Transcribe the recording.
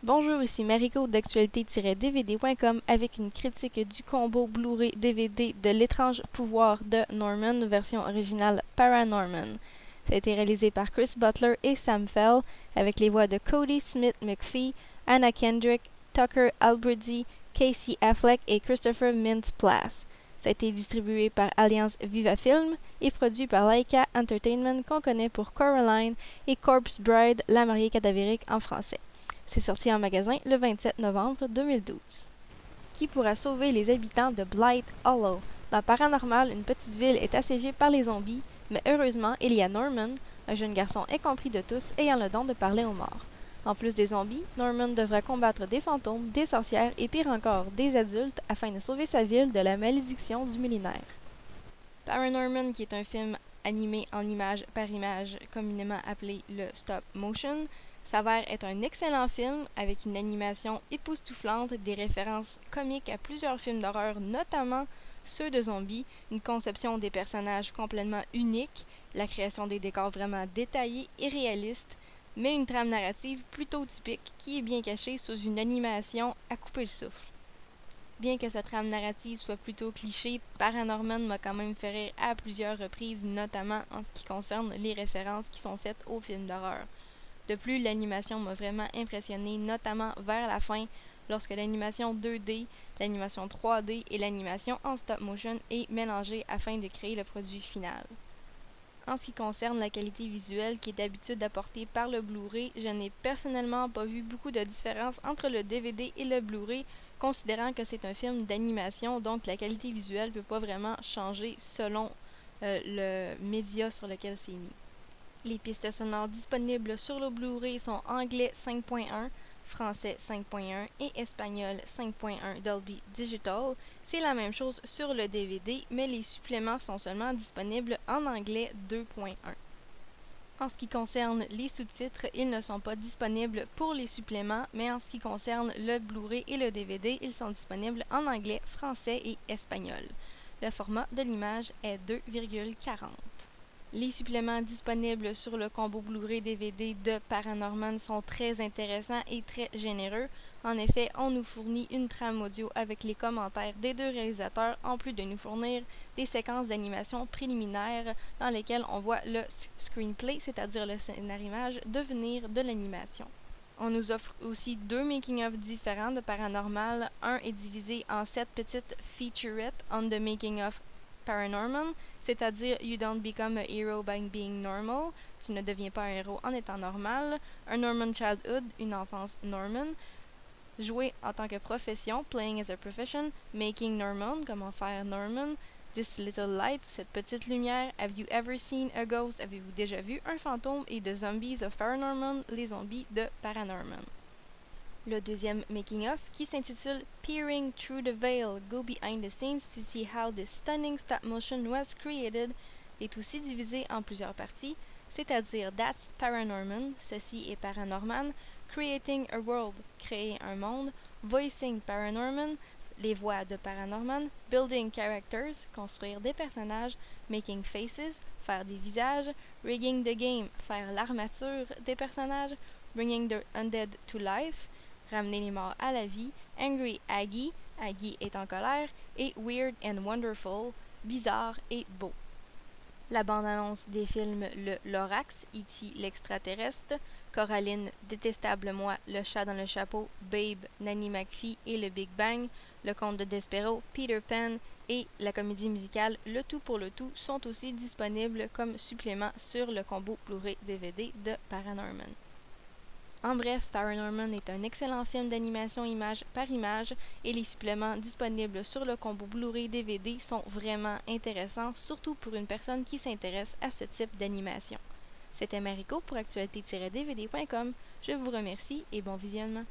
Bonjour, ici Mariko d'actualité-dvd.com avec une critique du combo Blu-ray DVD de L'étrange pouvoir de Norman, version originale Paranorman. Ça a été réalisé par Chris Butler et Sam Fell avec les voix de Cody Smith McPhee, Anna Kendrick, Tucker Albrady, Casey Affleck et Christopher Mintz-Plasse. Ça a été distribué par Alliance Viva Film et produit par Laika Entertainment qu'on connaît pour Coraline et Corpse Bride, la mariée cadavérique en français. C'est sorti en magasin le 27 novembre 2012. Qui pourra sauver les habitants de Blight Hollow? Dans Paranormal, une petite ville est assiégée par les zombies, mais heureusement, il y a Norman, un jeune garçon incompris de tous ayant le don de parler aux morts. En plus des zombies, Norman devra combattre des fantômes, des sorcières et pire encore, des adultes afin de sauver sa ville de la malédiction du millénaire. Paranorman, qui est un film animé en image par image, communément appelé le stop motion, s'avère être un excellent film avec une animation époustouflante, des références comiques à plusieurs films d'horreur, notamment ceux de zombies, une conception des personnages complètement unique, la création des décors vraiment détaillés et réalistes, mais une trame narrative plutôt typique qui est bien cachée sous une animation à couper le souffle. Bien que cette trame narrative soit plutôt cliché, Paranorman m'a quand même fait rire à plusieurs reprises, notamment en ce qui concerne les références qui sont faites aux films d'horreur. De plus, l'animation m'a vraiment impressionné, notamment vers la fin, lorsque l'animation 2D, l'animation 3D et l'animation en stop motion est mélangée afin de créer le produit final. En ce qui concerne la qualité visuelle qui est d'habitude apportée par le Blu-ray, je n'ai personnellement pas vu beaucoup de différence entre le DVD et le Blu-ray, considérant que c'est un film d'animation, donc la qualité visuelle ne peut pas vraiment changer selon le média sur lequel c'est mis. Les pistes sonores disponibles sur le Blu-ray sont anglais 5.1, français 5.1 et espagnol 5.1 Dolby Digital. C'est la même chose sur le DVD, mais les suppléments sont seulement disponibles en anglais 2.1. En ce qui concerne les sous-titres, ils ne sont pas disponibles pour les suppléments, mais en ce qui concerne le Blu-ray et le DVD, ils sont disponibles en anglais, français et espagnol. Le format de l'image est 2,40. Les suppléments disponibles sur le combo Blu-ray DVD de Paranorman sont très intéressants et très généreux. En effet, on nous fournit une trame audio avec les commentaires des deux réalisateurs, en plus de nous fournir des séquences d'animation préliminaires dans lesquelles on voit le screenplay, c'est-à-dire le scénario-image, devenir de l'animation. On nous offre aussi deux making-of différents de Paranormal. Un est divisé en 7 petites featurettes on the making-of Paranorman, c'est-à-dire You don't become a hero by being normal, tu ne deviens pas un héros en étant normal, un Norman Childhood, une enfance Norman, jouer en tant que profession, playing as a profession, making Norman, comment faire Norman, This Little Light, cette petite lumière, Have you ever seen a ghost, avez-vous déjà vu un fantôme, et The Zombies of Paranorman, les zombies de Paranorman. Le deuxième making-of, qui s'intitule Peering Through the Veil, Go Behind the Scenes to See How This Stunning Stop Motion Was Created, est aussi divisé en plusieurs parties, c'est-à-dire That's Paranorman, ceci est Paranorman, Creating a World, créer un monde, Voicing Paranorman, les voix de Paranorman, Building Characters, construire des personnages, Making Faces, faire des visages, Rigging the Game, faire l'armature des personnages, Bringing the Undead to Life, ramener les morts à la vie, Angry Aggie, Aggie est en colère, et Weird and Wonderful, bizarre et beau. La bande-annonce des films Le Lorax, E.T. l'extraterrestre, Coraline, Détestable Moi, Le chat dans le chapeau, Babe, Nanny McPhee et Le Big Bang, Le Conte de Despero, Peter Pan et la comédie musicale Le Tout pour le Tout sont aussi disponibles comme supplément sur le combo Blu-ray DVD de Paranorman. En bref, Paranorman est un excellent film d'animation image par image et les suppléments disponibles sur le combo Blu-ray DVD sont vraiment intéressants, surtout pour une personne qui s'intéresse à ce type d'animation. C'était Mariko pour actualité-dvd.com. Je vous remercie et bon visionnement.